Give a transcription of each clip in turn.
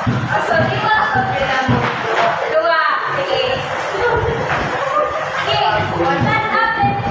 So, lima. Dua. Sige. Okay. Stand up and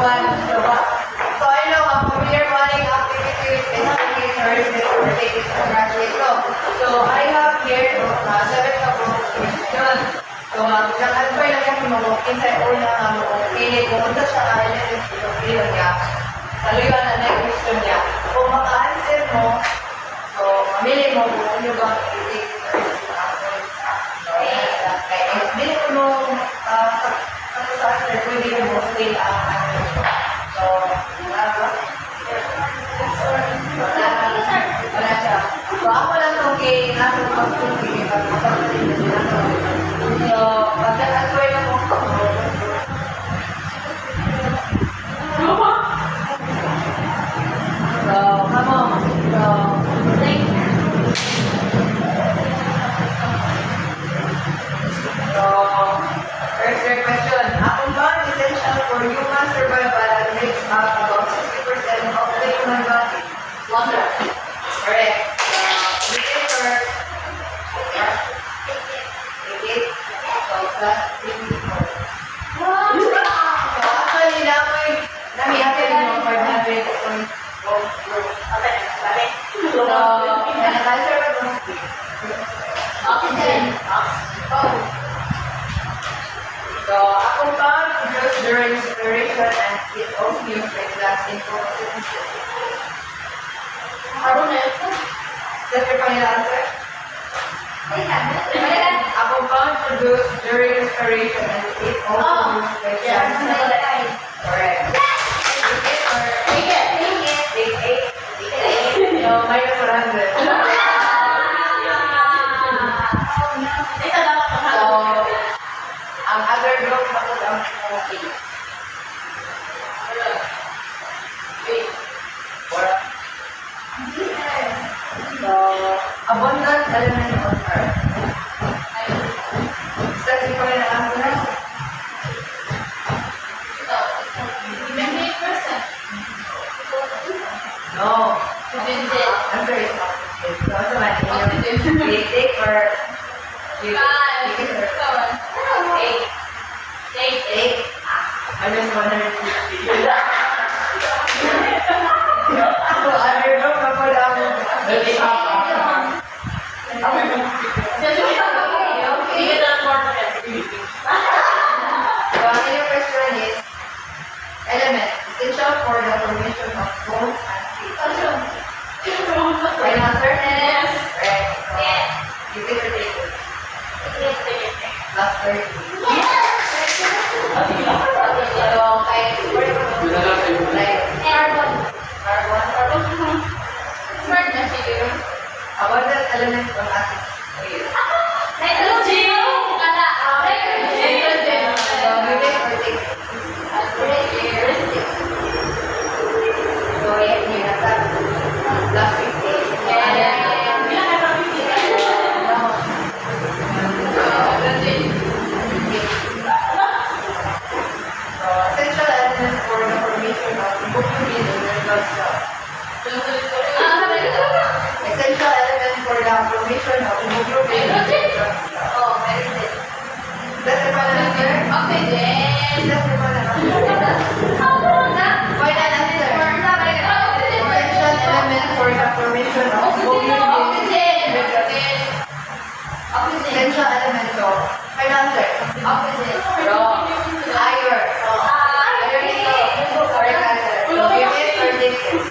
one. So I know a familiar bonding activity with basically Thursday or taking congratulate ko. So I have here 7 ka po question. So nag-advise lang yung mag-walk-in sa una nga mag-walk-in. Kung sa siya ay nag-walk-in niya. Saluyan na na yung question niya. Kung maka-answer mo, so mamili mo kung ano ba i-take kaya hindi mo sa answer, pwede mo fill ang answer. So, wala siya. So, ako lang itong kay nato pag-tuloy. So, pag-answer lang mo. So, come on. So, thank you. So, first question. Akong ba essential for human in photosynthesis? Ano na ito? Is that your final answer? Ay, sabi. A compound produced during respiration and it also used by plants. Correct. Take it or take it? No, minus 100. So, ang other group bakit ang smoking? So, abundant element on earth. Is that the correct answer? No. Answer is oxygen. So, what's the matter? You take or you take it or take? Minus 150. So, other group na po lang. So, ang inyong question is, element, essential for the formation of bones and teeth. Right answer? Yes. Right. So, you take or take it? Last 30. So, kay like, carbon. Abundant element on atoms. Nitrogen. Nitrogen. So, you take or take it? So, yan yun. Last 50. So, essential element for the formation of hemoglobin in red blood cells. Essential element for the formation of hemoglobin in red blood cells. Is that the final answer? Is that the final answer? Final answer. Essential element for the formation of hemoglobin in red blood cells. Essential element. So, final answer. Wrong. Iron. Iron ito. Correct answer. So, give it or take it?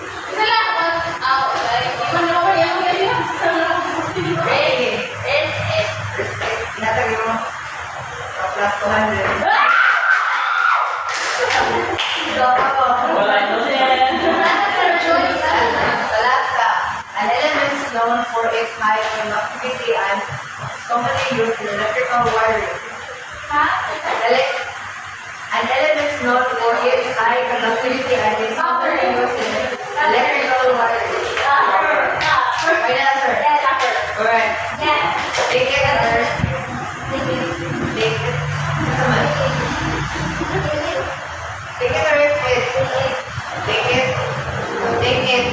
Tinatagay mo. So, plus 200. So, ako. Talasa. An element is known for its high conductivity and is commonly used in electrical wiring. An element is known for its high conductivity and is commonly used in electrical wiring. Final answer. Correct. Take it or take it. Naman. Take it or take it. Take it. Take it.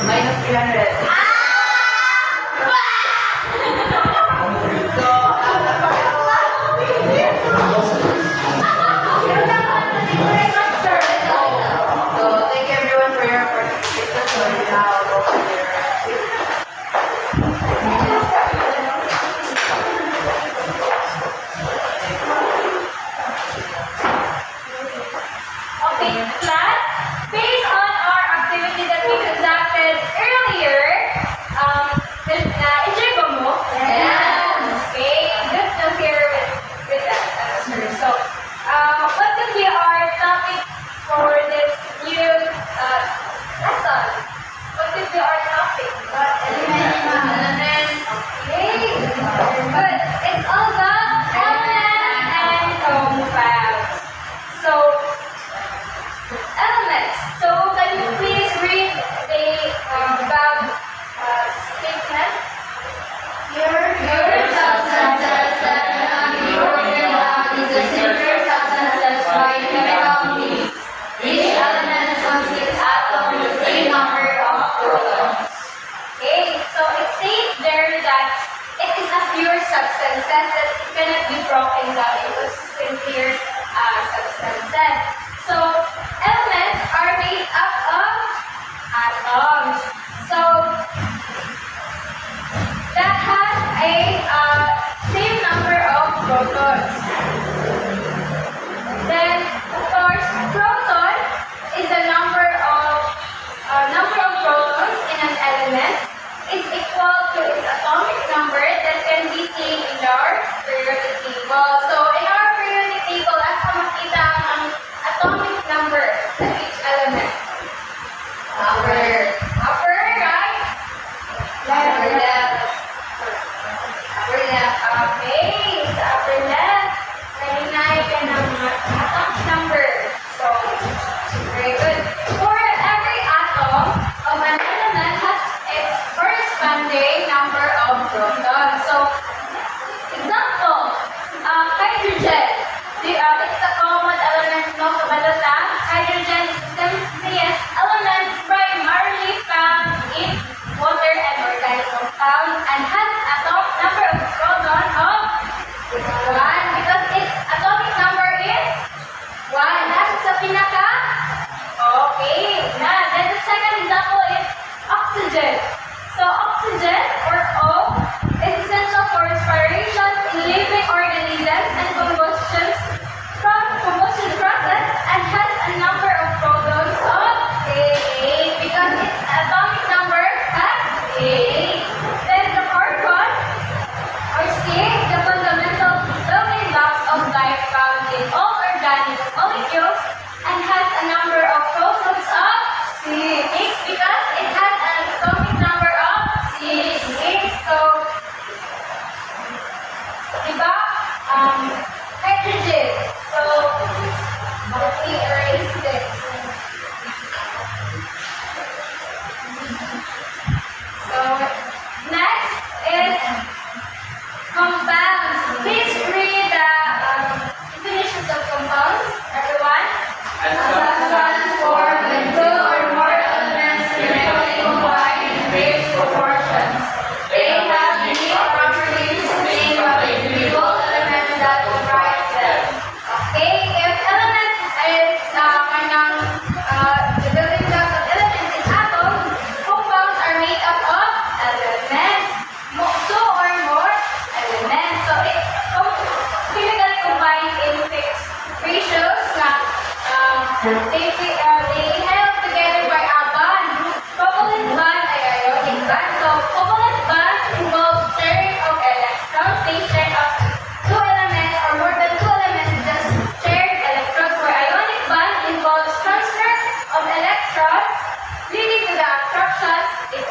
Minus 300. So, so thank you everyone for your participation. So now go to your Okay, class, based on our activity that we conducted earlier, enjoy ba mo? Yes. Okay, good to hear with that answer. So, what could be our topic for this new lesson? What could be our topic? Elements. Okay, good. It's all about elements and compounds. So, elements. So, can you please read the above statement? Pure substances that cannot be broken down into simpler substances by chemical means. Each element consists atom with the same number of protons. Okay, so it states there that it is a pure substances that cannot be broken down into simpler substances. So, elements are made up of atoms. So, that has a same number of protons. Then, of course, proton is the number of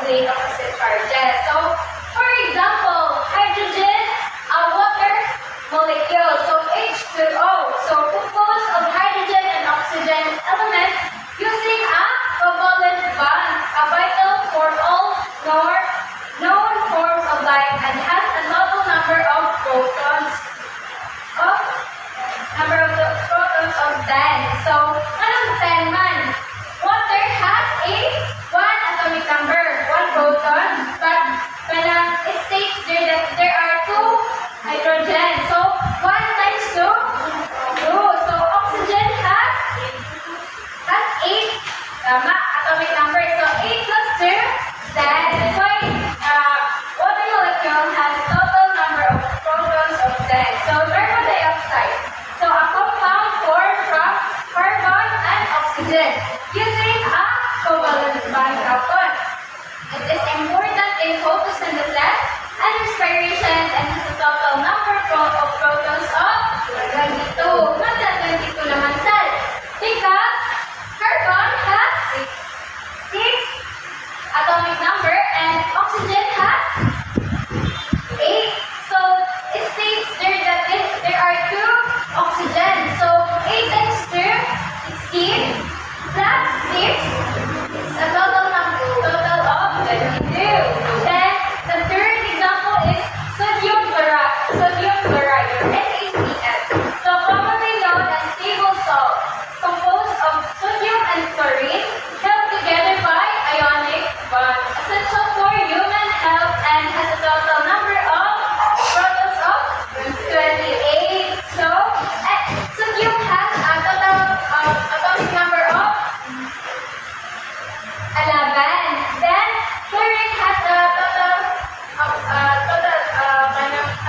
weight opposite charges. So, for example, hydrogen, a water molecule, so H2O, so composed of hydrogen and oxygen element using a covalent bond, a vital for all known forms of life and has a total number of protons of 10. So, anong 10 man? Water has a 1 atomic number, 1 proton, but when it states there that there are 2 hydrogen. So, 1 times 2, 2. So, oxygen has 8 atomic number. So, 8 plus 2, 10. That's why water molecule has a total number of protons of 10. So, carbon dioxide. So, a compound formed from carbon and oxygen using a covalent bond coupled. It is important in photosynthesis and respiration and has a total number of protons of 22. Not that 22 naman cell. Because carbon has 6 atomic number and oxygen has 8. So it states there that there are 2 oxygen. So 8 times 2, 16 plus 6 is a total of 22. Then the third example is sodium chloride or NaCl. So commonly known as table salt, composed of sodium and chlorine held together by ionic bond, essential for human health and has a total number of protons of 28. So sodium has a total atomic number of 11. Then chlorine has a total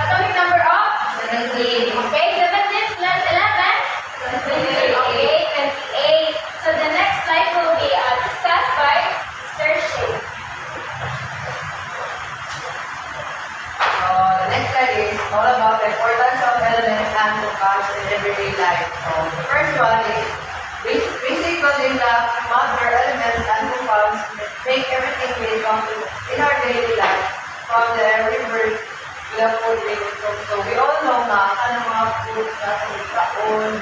atomic number of 17. Okay, 17 plus 11, 28. Okay, 28. So the next slide will be discussed by Mr. Shea. So, the next slide is all about the importance of elements and compounds in everyday life. So, the first one is basic building blocks, matter, elements, and compounds make everything we encounter in our daily life, from the everyday to the food we consume. So, we all know na kanang mga food na kaon,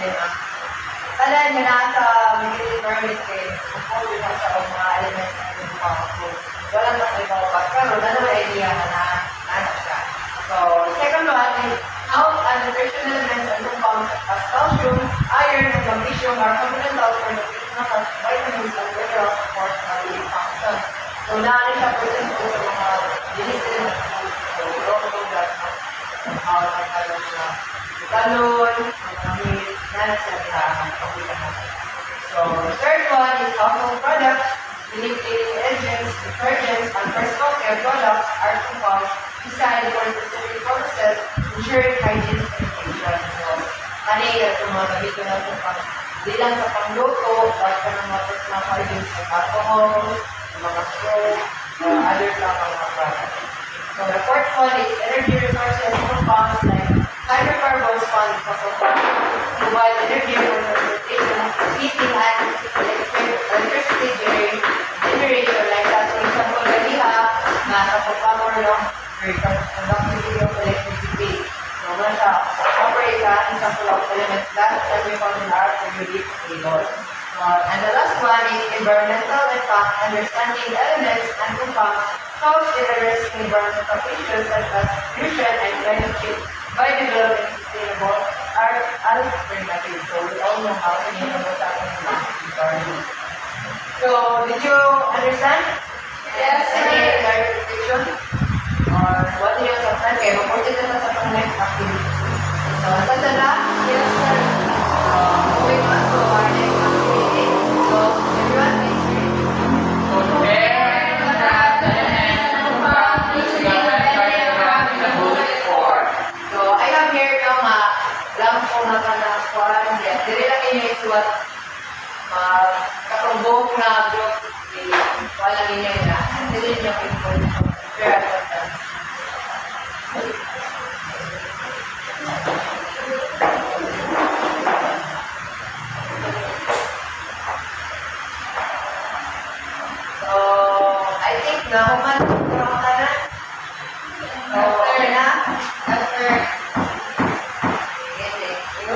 kalan nga nasa mga environment kayo, kung food na sa mga elements na compounds. So, walang makalimutan ka, pero naman idea na anak siya. So, the second one is how nutritional elements and compounds as calcium, iron, and magnesium are fundamental for the nutrition of vitamins and minerals support daily function. So, naanin siya person po sa mga dinisin na food. So, we all know that how nagkaroon siya galon, mga meat, na siya ang pagkita natin. So, the third one is household products. Cleaning agents, detergents, and personal care products are compounds designed for specific purposes, ensuring hygiene and sanitation. So, kanina ito mga gamit ko na ito di lang sa pangluto, but sa mga personal hygiene like alcohol, mga soap, other mga products. So, the fourth one is energy resources compounds like hydrocarbons found in fossil fuels provide energy for transportation, heating, and electricity generation like that. For example, ganiha na sa pag-power ng conductivity of electricity. So, wala siya operate sa example of elements that we found in our periodic table. And the last one is environmental impact. Understanding elements and compounds helps in addressing environmental issues such as pollution and climate change by developing sustainable alternatives. So we all know how to make what's happening in the environment. So did you understand? Yes, sir. Any clarification? Or what do you understand? Okay, mag-proceed na sa next activity. So, saan na? Yes, sir. Moving on to our next activity. So, everyone is ready. So, I have here yung blanco na kanakuan. Dili lang yun yung suwat katumbok na group. Wala niya na. Dili niya yung very important. So, I think Nahuman ko ang tanan. Answer na. Answer. Okay, thank you.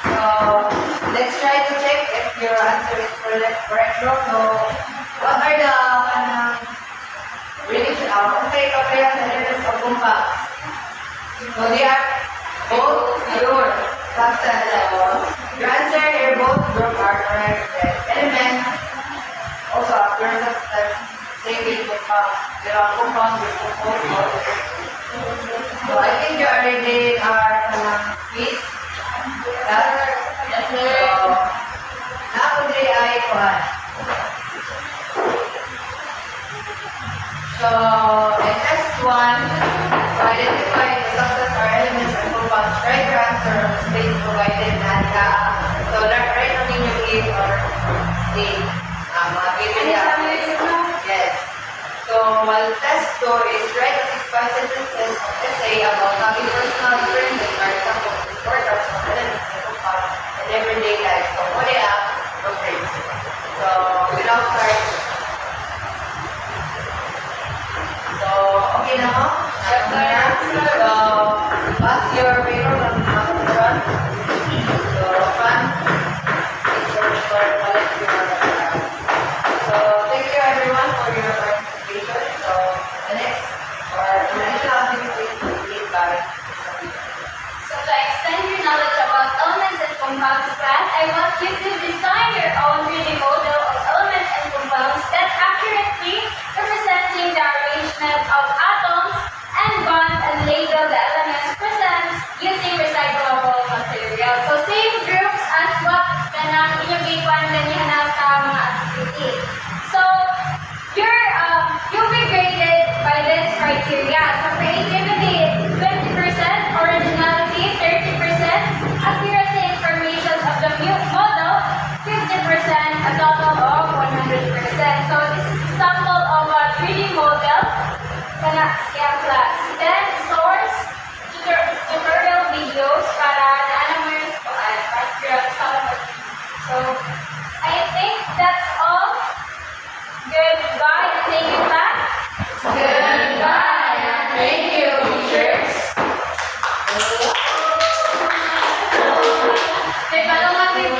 So, let's try to check if your answer is correct, bro. So, what are the relation? Okay, kapaya sa elements of compound. So, they are both pure substances. Your answer here, both group are correct. Element, also a pure substance, same with compound. There are compounds with compounds. So, I think you already are quiz. Yes, sir. Nakapagdali ay kuhan. So, in test 1, to identify the substance or elements or compounds, write your answer on the space provided and so, write on in your give or say, mga given Yes. So, while test 2 is write at least 5 sentences of essay about having personal experiences or examples of importance of elements and compounds in everyday life. So, what they have, okay. So, without start. So, okay na mo? So, pass your paper from the front. So, front is your short collect your So, thank you everyone for your participation. So, the next or international activity is lead by So to extend your knowledge about elements and compounds class, I want you to design your own 3D model of elements and compounds that accurately representing the arrangement of atoms and bonds and label the elements present using recyclable materials. So same groups as what kanang inyong gikan ganyan sa mga activity. So you'll be graded by this criteria. So creativity, 20%, originality, 30%, accuracy information of the model, 50%, a total of 100%. So this is a sample of a 3D model kana siya class. Then source tutorial videos para naano mo yung So I think that's all. Goodbye and thank you, class. Goodbye and thank you, teachers. May balong natin.